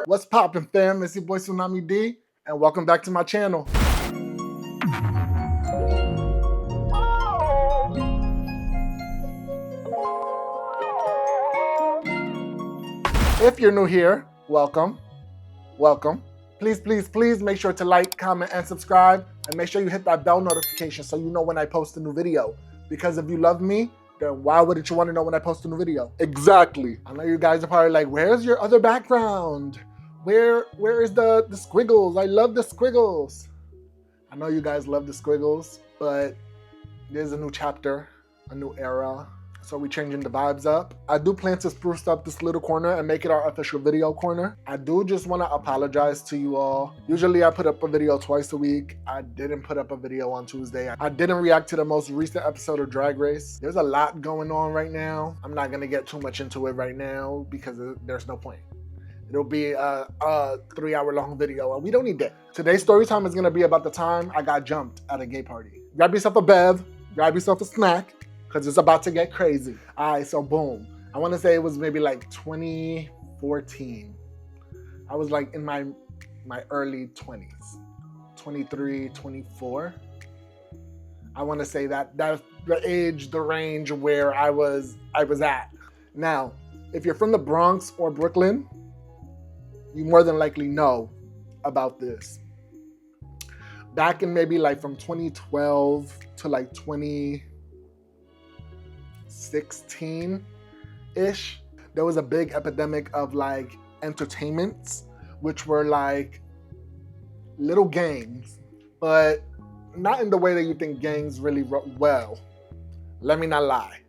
What's poppin', fam? It's your boy Tsunamii D, and welcome back to my channel. If you're new here, welcome. Please make sure to like, comment, and subscribe, and make sure you hit that bell notification so you know when I post a new video. Because if you love me, then why wouldn't you want to know when I post a new video? Exactly. I know you guys are probably like, where's your other background? Where is the squiggles? I love the squiggles. I know you guys love the squiggles, but there's a new chapter, a new era. So we're changing the vibes up. I do plan to spruce up this little corner and make it our official video corner. I do just want to apologize to you all. Usually I put up a video twice a week. I didn't put up a video on Tuesday. I didn't react to the most recent episode of Drag Race. There's a lot going on right now. I'm not going to get too much into it right now because there's no point. It'll be a 3-hour-long video, and we don't need that. Today's story time is going to be about the time I got jumped at a gay party. Grab yourself a bev, grab yourself a snack, because it's about to get crazy. All right, so boom. I want to say it was maybe like 2014. I was like in my early 20s, 23, 24. I want to say that's the age, the range where I was at. Now, if you're from the Bronx or Brooklyn, you more than likely know about this. Back in maybe like from 2012 to like 2016-ish, there was a big epidemic of like entertainments, which were like little gangs, but not in the way that you think gangs really well. Let me not lie.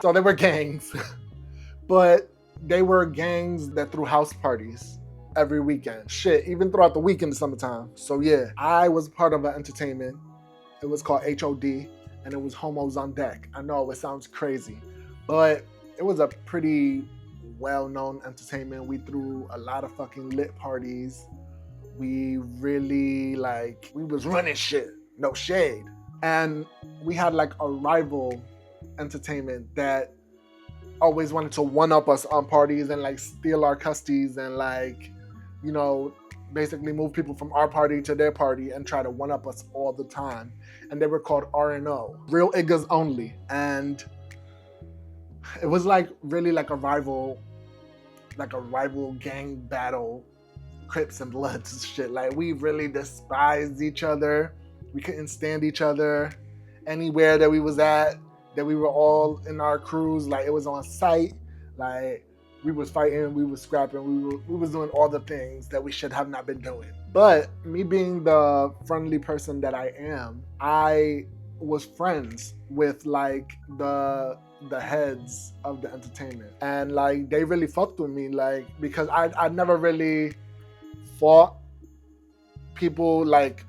So they were gangs, but they were gangs that threw house parties every weekend. Shit, even throughout the week in the summertime. So yeah, I was part of an entertainment. It was called HOD, and it was Homos on Deck. I know it sounds crazy, but it was a pretty well-known entertainment. We threw a lot of fucking lit parties. We really we was running shit, no shade. And we had like a rival entertainment that always wanted to one-up us on parties and like steal our custies and like, you know, basically move people from our party to their party and try to one-up us all the time. And they were called R&O, Real Iggas Only. And it was like really like a rival gang battle, Crips and Bloods and shit. Like we really despised each other. We couldn't stand each other. Anywhere that we was at, that we were all in our crews, like it was on site, like we was fighting, we was scrapping, we was doing all the things that we should have not been doing. But me being the friendly person that I am, I was friends with like the heads of the entertainment, and like they really fucked with me, like because I never really fought people like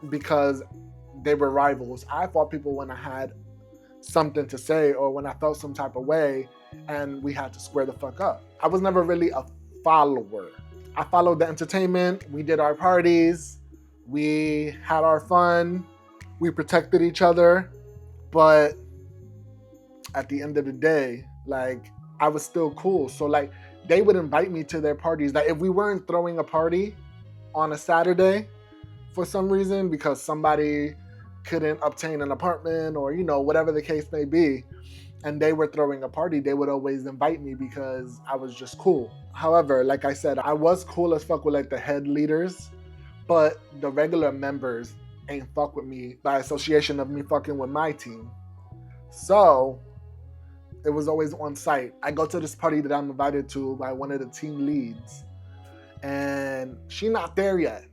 because they were rivals. I fought people when I had something to say or when I felt some type of way and we had to square the fuck up. I was never really a follower. I followed the entertainment. We did our parties. We had our fun. We protected each other. But at the end of the day, like I was still cool. So like they would invite me to their parties. Like if we weren't throwing a party on a Saturday for some reason because somebody couldn't obtain an apartment or, you know, whatever the case may be, and they were throwing a party, they would always invite me because I was just cool. However, like I said, I was cool as fuck with like the head leaders, but the regular members ain't fuck with me by association of me fucking with my team. So it was always on site. I go to this party that I'm invited to by one of the team leads, and she not there yet.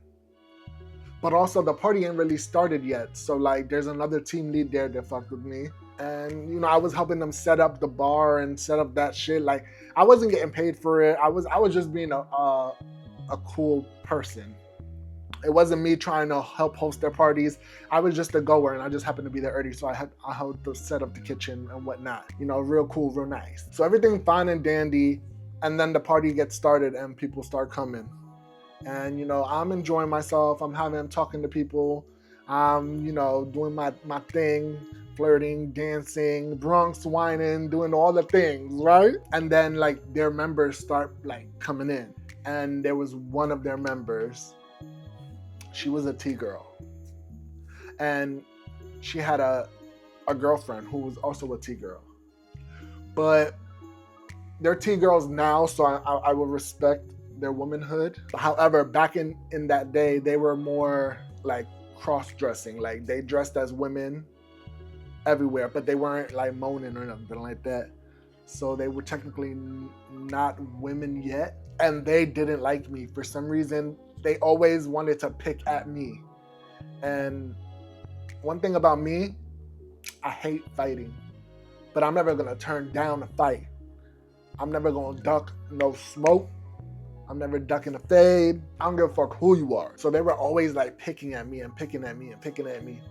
But also the party ain't really started yet. So like there's another team lead there that fucked with me. And you know, I was helping them set up the bar and set up that shit. Like I wasn't getting paid for it. I was just being a cool person. It wasn't me trying to help host their parties. I was just a goer and I just happened to be there early. So I helped to set up the kitchen and whatnot. You know, real cool, real nice. So everything fine and dandy. And then the party gets started and people start coming. And, you know, I'm enjoying myself. I'm talking to people. I'm, you know, doing my thing, flirting, dancing, Bronx whining, doing all the things, right? And then like their members start like coming in. And there was one of their members, she was a T-girl. And she had a girlfriend who was also a T-girl. But they're T-girls now, so I would respect their womanhood. However, back in that day, they were more like cross-dressing. Like they dressed as women everywhere, but they weren't like moaning or nothing like that. So they were technically not women yet. And they didn't like me. For some reason, they always wanted to pick at me. And one thing about me, I hate fighting. But I'm never gonna turn down a fight. I'm never gonna duck no smoke. I'm never ducking a fade. I don't give a fuck who you are. So they were always like picking at me and picking at me and picking at me.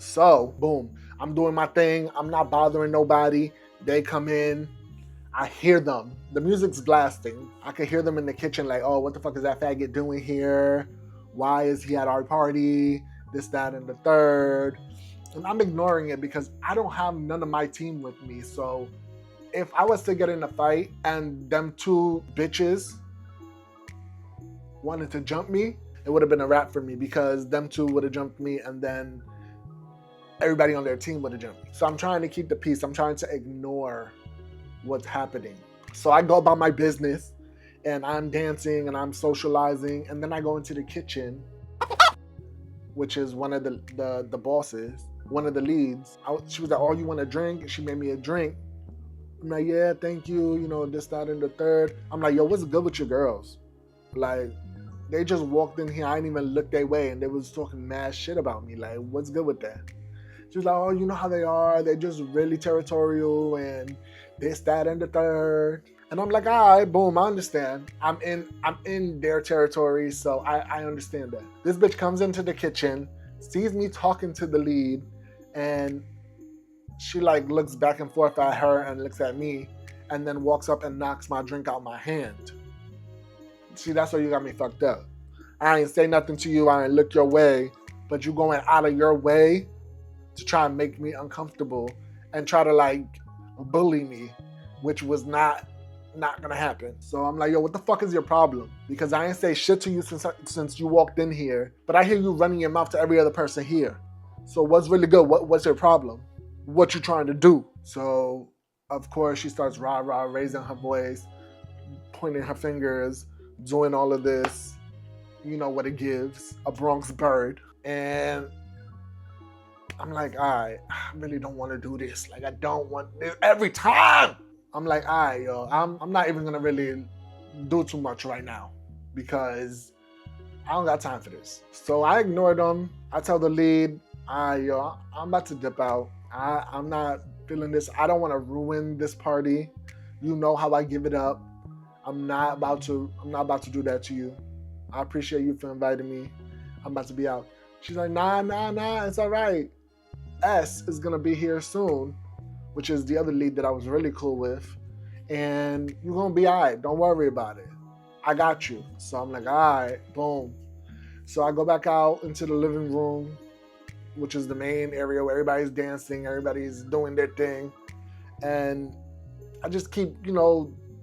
So, boom, I'm doing my thing. I'm not bothering nobody. They come in. I hear them. The music's blasting. I could hear them in the kitchen like, oh, what the fuck is that faggot doing here? Why is he at our party? This, that, and the third. And I'm ignoring it because I don't have none of my team with me. So if I was to get in a fight and them two bitches wanted to jump me, it would have been a wrap for me because them two would have jumped me and then everybody on their team would have jumped me. So I'm trying to keep the peace. I'm trying to ignore what's happening. So I go about my business and I'm dancing and I'm socializing. And then I go into the kitchen, which is one of the bosses, one of the leads. She was like, oh, you want a drink? She made me a drink. I'm like, yeah, thank you. You know, this, that, and the third. I'm like, yo, what's good with your girls? Like, they just walked in here. I didn't even look their way. And they was talking mad shit about me. Like, what's good with that? She was like, oh, you know how they are. They're just really territorial and this, that, and the third. And I'm like, all right, boom, I understand. I'm in their territory, so I understand that. This bitch comes into the kitchen, sees me talking to the lead, and she like looks back and forth at her and looks at me, and then walks up and knocks my drink out my hand. See, that's where you got me fucked up. I ain't say nothing to you, I ain't look your way, but you going out of your way to try and make me uncomfortable and try to like bully me, which was not gonna happen. So I'm like, yo, what the fuck is your problem? Because I ain't say shit to you since you walked in here, but I hear you running your mouth to every other person here. So what's really good? What's your problem? What you trying to do? So of course she starts rah-rah, raising her voice, pointing her fingers, doing all of this. You know what it gives, a Bronx bird. And I'm like, all right, I really don't want to do this. Like, I don't want this every time. I'm like, all right, yo, I'm not even gonna really do too much right now because I don't got time for this. So I ignore them. I tell the lead, all right, yo, I'm about to dip out. I'm not feeling this. I don't want to ruin this party. You know how I give it up. I'm not about to do that to you. I appreciate you for inviting me. I'm about to be out. She's like, nah, it's all right. S is gonna be here soon, which is the other lead that I was really cool with. And you're gonna be all right. Don't worry about it. I got you. So I'm like, all right, boom. So I go back out into the living room, which is the main area where everybody's dancing, everybody's doing their thing. And I just keep,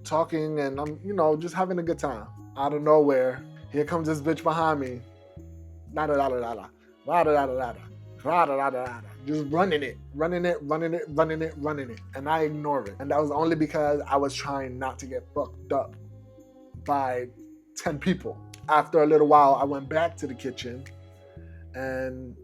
talking and I'm, just having a good time. Out of nowhere, here comes this bitch behind me. Da-da-da-da-da-da. Da-da-da-da-da-da. Da-da-da-da-da-da. Just running it. And I ignore it. And that was only because I was trying not to get fucked up by 10 people. After a little while, I went back to the kitchen and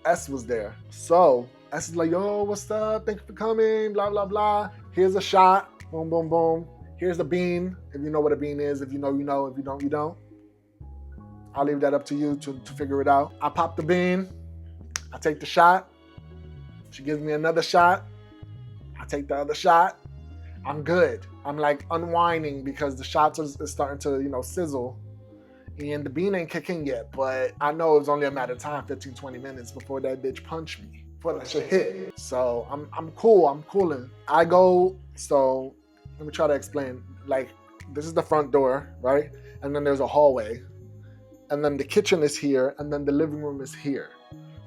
S was there. So S is like, yo, what's up? Thank you for coming, blah, blah, blah. Here's a shot. Boom, boom, boom. Here's a bean. If you know what a bean is. If you know, you know. If you don't, you don't. I'll leave that up to you to figure it out. I pop the bean. I take the shot. She gives me another shot. I take the other shot. I'm good. I'm like unwinding because the shots is starting to, sizzle. And the bean ain't kicking yet, but I know it was only a matter of time, 15, 20 minutes before that bitch punched me, before that shit hit. So I'm cool, I'm cooling. I go, so let me try to explain. Like, this is the front door, right? And then there's a hallway. And then the kitchen is here, and then the living room is here.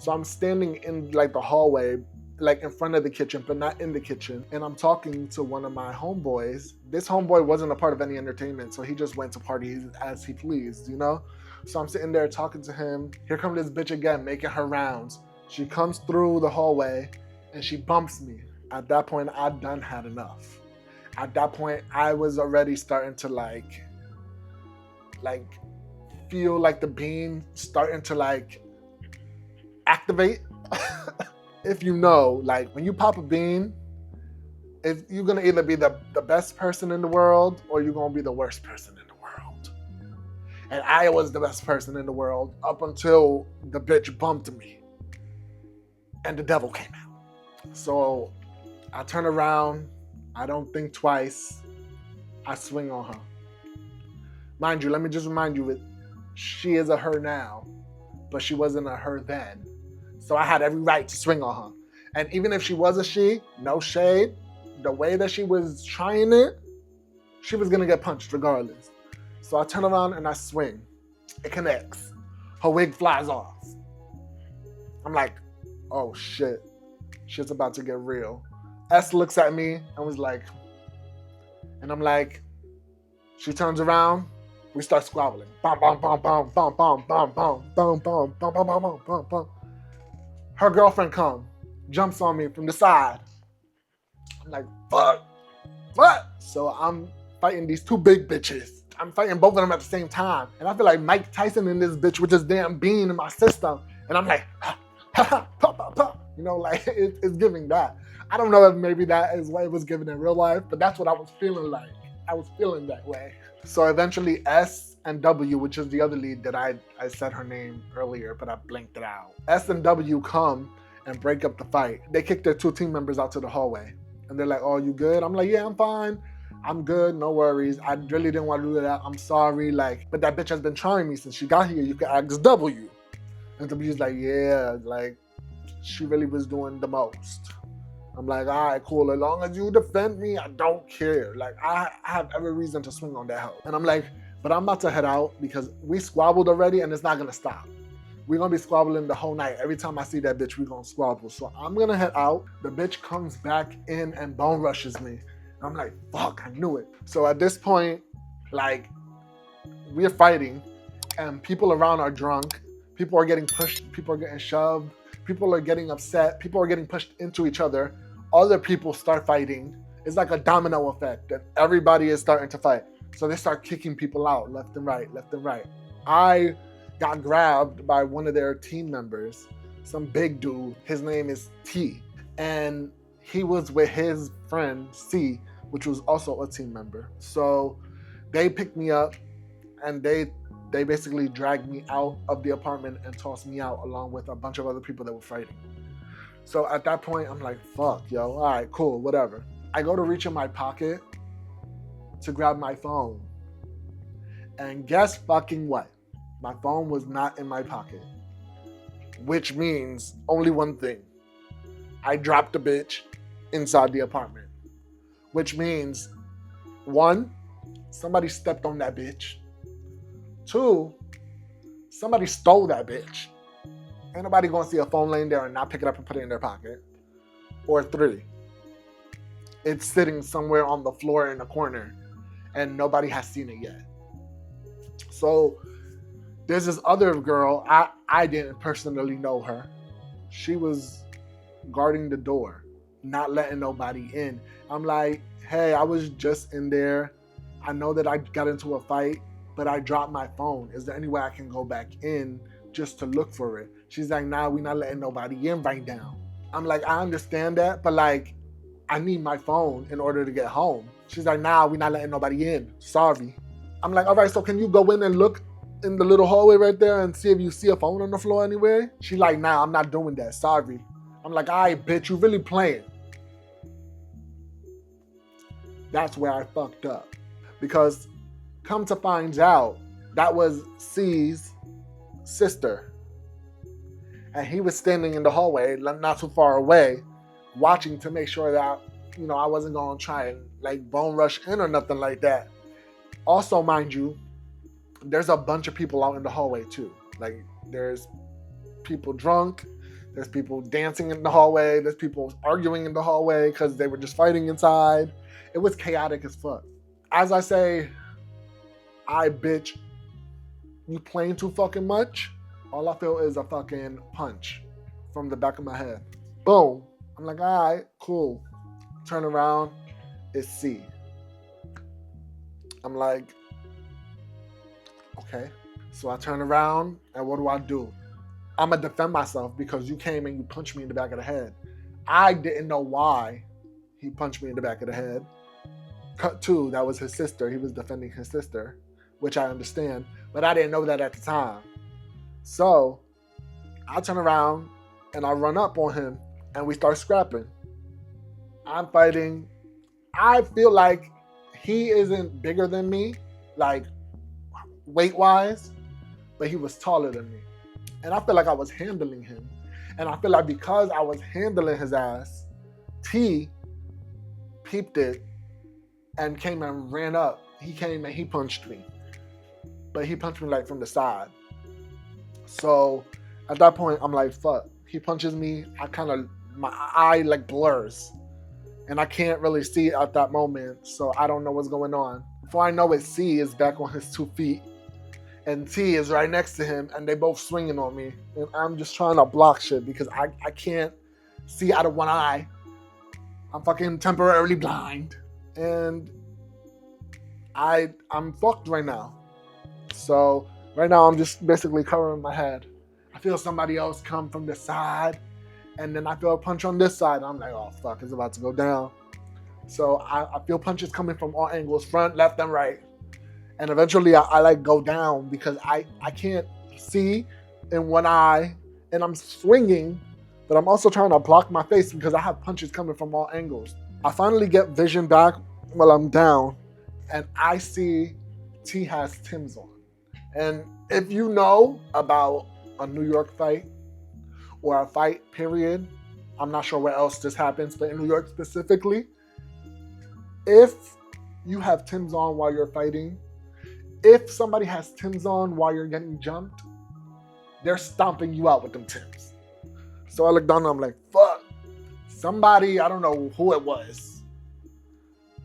So I'm standing in like the hallway, like in front of the kitchen, but not in the kitchen. And I'm talking to one of my homeboys. This homeboy wasn't a part of any entertainment, so he just went to parties as he pleased, you know? So I'm sitting there talking to him. Here comes this bitch again, making her rounds. She comes through the hallway and she bumps me. At that point, I done had enough. At that point, I was already starting to like feel like the beam starting to like activate. If you know, like when you pop a bean, if you're gonna either be the best person in the world or you're gonna be the worst person in the world. And I was the best person in the world up until the bitch bumped me and the devil came out. So I turn around, I don't think twice, I swing on her. Mind you, let me just remind you, she is a her now, but she wasn't a her then. So I had every right to swing on her. And even if she was a she, no shade, the way that she was trying it, she was gonna get punched regardless. So I turn around and I swing. It connects. Her wig flies off. I'm like, oh shit, shit's about to get real. S looks at me and was like, and I'm like, she turns around, we start squabbling. Bum, bum, bum, bum, bum, bum, bum, bum, bum, bum, bum, bum, bum, bum, bum. Her girlfriend comes, jumps on me from the side. I'm like, fuck. So I'm fighting these two big bitches. I'm fighting both of them at the same time. And I feel like Mike Tyson in this bitch with this damn bean in my system. And I'm like, ha, ha, ha, pop, pop, pop. You know, like it's giving that. I don't know if maybe that is what it was given in real life, but that's what I was feeling like. I was feeling that way. So eventually S and W, which is the other lead that I said her name earlier, but I blanked it out. S and W come and break up the fight. They kick their two team members out to the hallway. And they're like, oh, you good? I'm like, yeah, I'm fine. I'm good, no worries. I really didn't want to do that. I'm sorry. Like, but that bitch has been trying me since she got here. You can ask W. And W's like, yeah, like, she really was doing the most. I'm like, all right, cool. As long as you defend me, I don't care. Like, I have every reason to swing on that hoe. And I'm like, but I'm about to head out because we squabbled already and it's not going to stop. We're going to be squabbling the whole night. Every time I see that bitch, we're going to squabble. So I'm going to head out. The bitch comes back in and bone rushes me. And I'm like, fuck, I knew it. So at this point, like, we're fighting and people around are drunk. People are getting pushed. People are getting shoved. People are getting upset. People are getting pushed into each other. Other people start fighting. It's like a domino effect that everybody is starting to fight. So they start kicking people out left and right, left and right. I got grabbed by one of their team members, some big dude. His name is T. And he was with his friend C, which was also a team member. So they picked me up and they basically dragged me out of the apartment and tossed me out along with a bunch of other people that were fighting. So at that point, I'm like, fuck, yo, all right, cool, whatever. I go to reach in my pocket to grab my phone. And guess fucking what? My phone was not in my pocket. Which means only one thing. I dropped the bitch inside the apartment. Which means, one, somebody stepped on that bitch. Two, somebody stole that bitch. Ain't nobody gonna see a phone laying there and not pick it up and put it in their pocket. Or three, it's sitting somewhere on the floor in a corner and nobody has seen it yet. So there's this other girl, I didn't personally know her. She was guarding the door, not letting nobody in. I'm like, hey, I was just in there. I know that I got into a fight, but I dropped my phone. Is there any way I can go back in just to look for it? She's like, nah, we're not letting nobody in right now. I'm like, I understand that, but like, I need my phone in order to get home. She's like, nah, we're not letting nobody in. Sorry. I'm like, all right, so can you go in and look in the little hallway right there and see if you see a phone on the floor anywhere? She's like, nah, I'm not doing that. Sorry. I'm like, all right, bitch, you really playing. That's where I fucked up. Because come to find out, that was C's sister. And he was standing in the hallway, not too far away, watching to make sure that, you know, I wasn't going to try and like bone rush in or nothing like that. Also, mind you, there's a bunch of people out in the hallway too. Like, there's people drunk, There's people dancing in the hallway. There's people arguing in the hallway because they were just fighting inside. It was chaotic as fuck. As I say, I bitch, you playing too fucking much. All I feel is a fucking punch from the back of my head. Boom. I'm like, all right, cool. Turn around, it's C. I'm like, okay. So I turn around, and what do? I'm going to defend myself because you came and you punched me in the back of the head. I didn't know why he punched me in the back of the head. Cut two, that was his sister. He was defending his sister, which I understand, but I didn't know that at the time. So I turn around and I run up on him and we start scrapping. I'm fighting. I feel like he isn't bigger than me, like weight-wise, but he was taller than me. And I feel like I was handling him. And I feel like because I was handling his ass, T peeped it and came and ran up. He came and he punched me. But he punched me like from the side. So at that point, I'm like, fuck. He punches me. My eye like blurs. And I can't really see at that moment. So I don't know what's going on. Before I know it, C is back on his 2 feet. And T is right next to him. And they both swinging on me. And I'm just trying to block shit because I can't see out of one eye. I'm fucking temporarily blind. And I'm fucked right now. So right now I'm just basically covering my head. I feel somebody else come from the side, and then I feel a punch on this side. I'm like, oh fuck, it's about to go down. So I feel punches coming from all angles, front, left, and right. And eventually I like go down because I can't see in one eye, and I'm swinging, but I'm also trying to block my face because I have punches coming from all angles. I finally get vision back while I'm down, and I see T has Tim's on. And if you know about a New York fight or a fight period, I'm not sure where else this happens, but in New York specifically, if you have Tim's on while you're fighting, if somebody has Tim's on while you're getting jumped, they're stomping you out with them Tims. So I look down and I'm like, fuck. Somebody, I don't know who it was,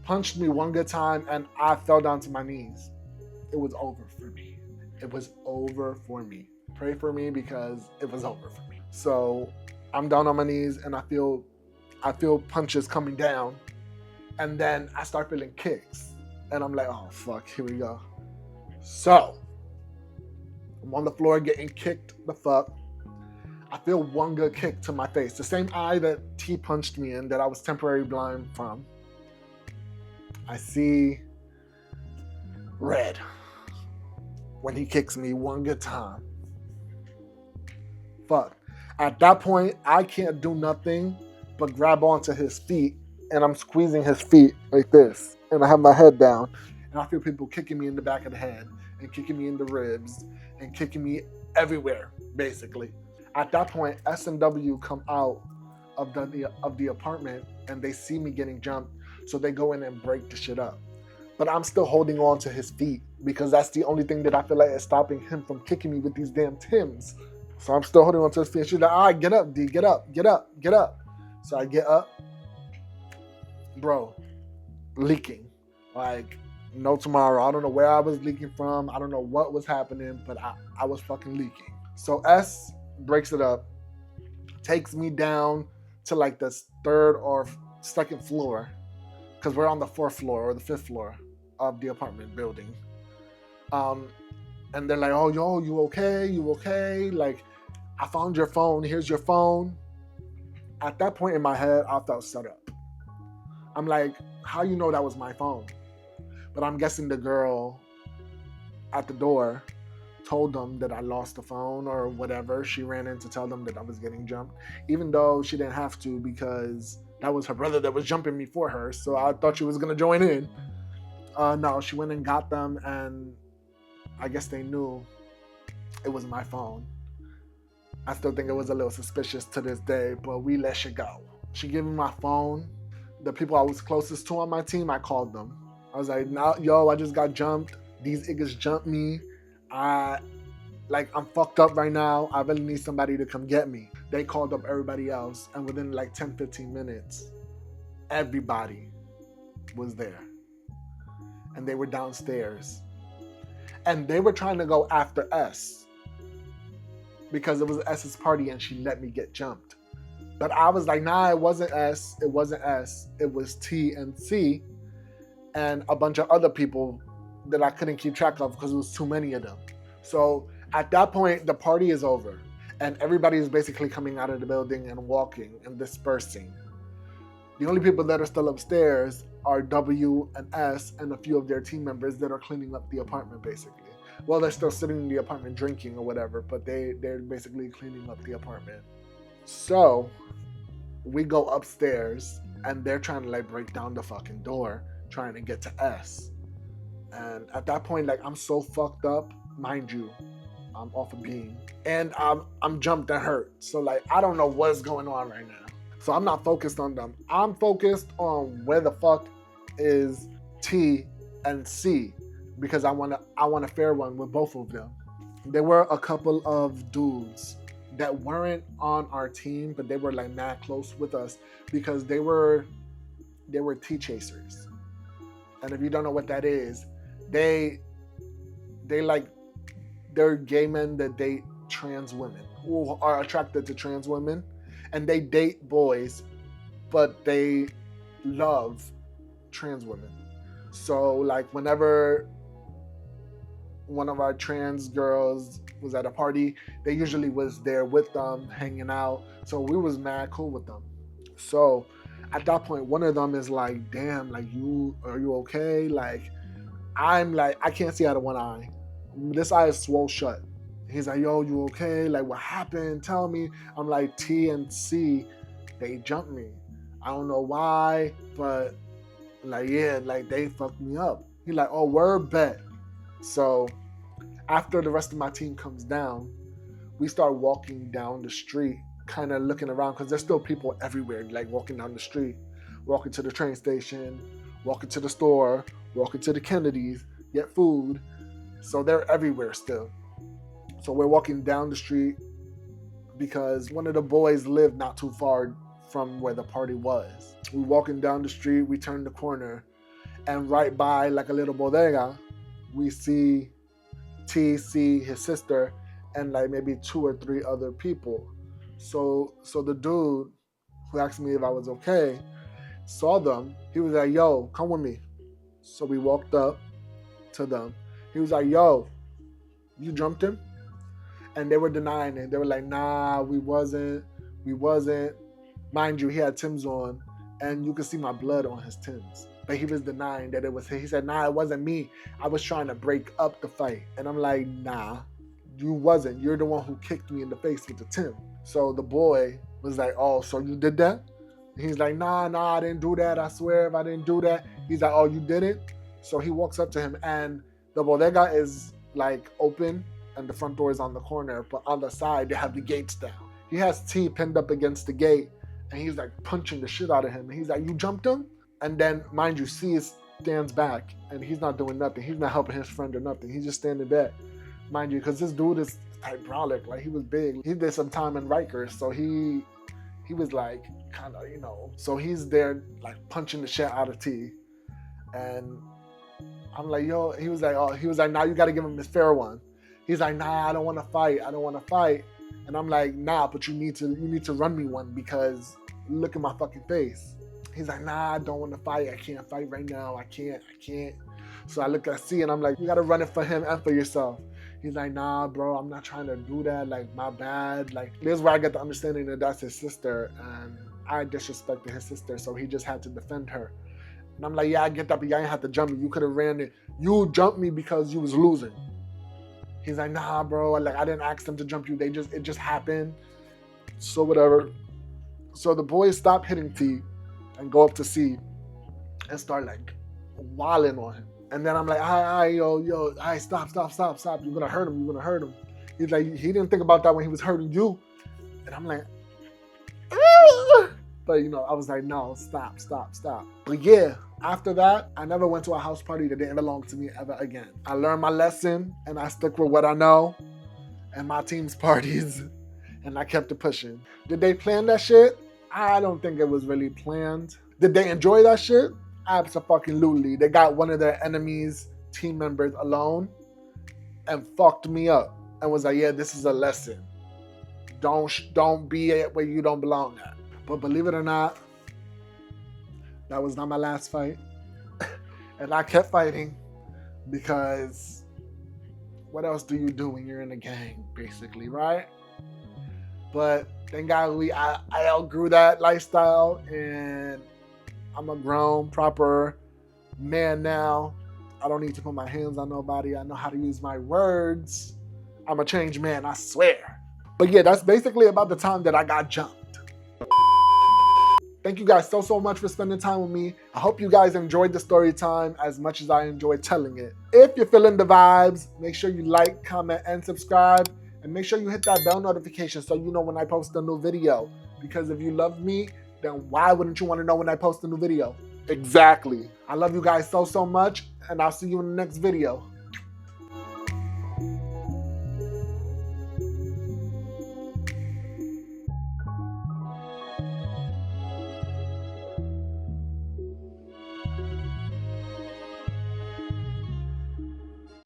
punched me one good time and I fell down to my knees. It was over for me. It was over for me. Pray for me because it was over for me. So I'm down on my knees and I feel punches coming down. And then I start feeling kicks. And I'm like, oh fuck, here we go. So I'm on the floor getting kicked the fuck. I feel one good kick to my face. The same eye that T punched me in that I was temporarily blind from. I see red when he kicks me one good time. Fuck. At that point, I can't do nothing but grab onto his feet, and I'm squeezing his feet like this, and I have my head down, and I feel people kicking me in the back of the head, and kicking me in the ribs, and kicking me everywhere, basically. At that point, S and W come out of the apartment, and they see me getting jumped, so they go in and break the shit up. But I'm still holding on to his feet because that's the only thing that I feel like is stopping him from kicking me with these damn Tims. So I'm still holding on to his feet. She's like, all right, get up, D, get up, get up, get up. So I get up. Bro, leaking. Like, no tomorrow. I don't know where I was leaking from. I don't know what was happening, but I was fucking leaking. So S breaks it up, takes me down to like the 3rd or 2nd floor because we're on the 4th floor or the 5th floor of the apartment building. And they're like, oh, yo, you okay? You okay? Like, I found your phone. Here's your phone. At that point in my head, I felt set up. I'm like, how you know that was my phone? But I'm guessing the girl at the door told them that I lost the phone or whatever. She ran in to tell them that I was getting jumped, even though she didn't have to because that was her brother that was jumping me for her. So I thought she was going to join in. No, she went and got them, and I guess they knew it was my phone. I still think it was a little suspicious to this day, but we let shit go. She gave me my phone. The people I was closest to on my team, I called them. I was like, yo, I just got jumped. These niggas jumped me. I'm fucked up right now. I really need somebody to come get me. They called up everybody else, and within like 10, 15 minutes, everybody was there. And they were downstairs. And they were trying to go after S because it was S's party and she let me get jumped. But I was like, nah, it wasn't S. It wasn't S. It was T and C and a bunch of other people that I couldn't keep track of because it was too many of them. So at that point, the party is over and everybody is basically coming out of the building and walking and dispersing. The only people that are still upstairs are W and S and a few of their team members that are cleaning up the apartment, basically. Well, they're still sitting in the apartment drinking or whatever, but they're basically cleaning up the apartment. So we go upstairs and they're trying to like break down the fucking door, trying to get to S. And at that point, like, I'm so fucked up, mind you, I'm off of being, and I'm jumped and hurt. So like, I don't know what's going on right now. So I'm not focused on them. I'm focused on where the fuck is T and C because I want a fair one with both of them. There were a couple of dudes that weren't on our team, but they were like mad close with us because they were T chasers. And if you don't know what that is, they're gay men that date trans women who are attracted to trans women. And they date boys, but they love trans women. So like whenever one of our trans girls was at a party, they usually was there with them, hanging out. So we was mad cool with them. So at that point, one of them is like, damn, like, are you okay? Like, I'm like, I can't see out of one eye. This eye is swole shut. He's like, yo, you okay? Like, what happened? Tell me. I'm like, T and C, they jumped me. I don't know why, but like, yeah, like they fucked me up. He's like, oh, word, bet. So after the rest of my team comes down, we start walking down the street, kind of looking around because there's still people everywhere, like walking down the street, walking to the train station, walking to the store, walking to the Kennedys, get food. So they're everywhere still. So we're walking down the street because one of the boys lived not too far from where the party was. We're walking down the street, we turn the corner, and right by like a little bodega, we see T, C, his sister, and like maybe 2 or 3 other people. So the dude who asked me if I was okay saw them. He was like, yo, come with me. So we walked up to them. He was like, yo, you jumped him? And they were denying it. They were like, nah, we wasn't. Mind you, he had Timbs on, and you could see my blood on his Timbs. But he was denying that it was him. He said, nah, it wasn't me. I was trying to break up the fight. And I'm like, nah, you wasn't. You're the one who kicked me in the face with the Tim. So the boy was like, oh, so you did that? And he's like, nah, I didn't do that. I swear if I didn't do that. He's like, oh, you didn't? So he walks up to him, and the bodega is like open, and the front door is on the corner, but on the side, they have the gates down. He has T pinned up against the gate, and he's like punching the shit out of him. And he's like, you jumped him? And then, mind you, C stands back, and he's not doing nothing. He's not helping his friend or nothing. He's just standing back, mind you, because this dude is hydraulic. Like, he was big. He did some time in Rikers, so he was like, kind of, you know. So he's there, like, punching the shit out of T. And I'm like, yo, he was like, nah, you got to give him his fair one. He's like, nah, I don't want to fight. And I'm like, nah, but you need to run me one because look at my fucking face. He's like, nah, I don't want to fight. I can't fight right now. I can't. So I look at C and I'm like, you got to run it for him and for yourself. He's like, nah, bro, I'm not trying to do that. Like, my bad. Like, this is where I get the understanding that that's his sister. And I disrespected his sister, so he just had to defend her. And I'm like, yeah, I get that, but you ain't have to jump me. You could have ran it. You jumped me because you was losing. He's like, nah, bro. Like, I didn't ask them to jump you. It just happened. So whatever. So the boys stop hitting T and go up to C and start like wilding on him. And then I'm like, yo, stop. You're gonna hurt him. He's like, he didn't think about that when he was hurting you. And I'm like, ah! But you know, I was like, no, stop. But yeah, after that, I never went to a house party that didn't belong to me ever again. I learned my lesson and I stuck with what I know. And my team's parties and I kept it pushing. Did they plan that shit? I don't think it was really planned. Did they enjoy that shit? Absolutely. They got one of their enemies' team members alone and fucked me up and was like, yeah, this is a lesson. Don't be where you don't belong at. But believe it or not, that was not my last fight. And I kept fighting because what else do you do when you're in a gang, basically, right? But thank God I outgrew that lifestyle, and I'm a grown, proper man now. I don't need to put my hands on nobody. I know how to use my words. I'm a changed man, I swear. But yeah, that's basically about the time that I got jumped. Thank you guys so much for spending time with me. I hope you guys enjoyed the story time as much as I enjoyed telling it. If you're feeling the vibes, make sure you like, comment, and subscribe. And make sure you hit that bell notification so you know when I post a new video. Because if you love me, then why wouldn't you want to know when I post a new video? Exactly. I love you guys so much, and I'll see you in the next video.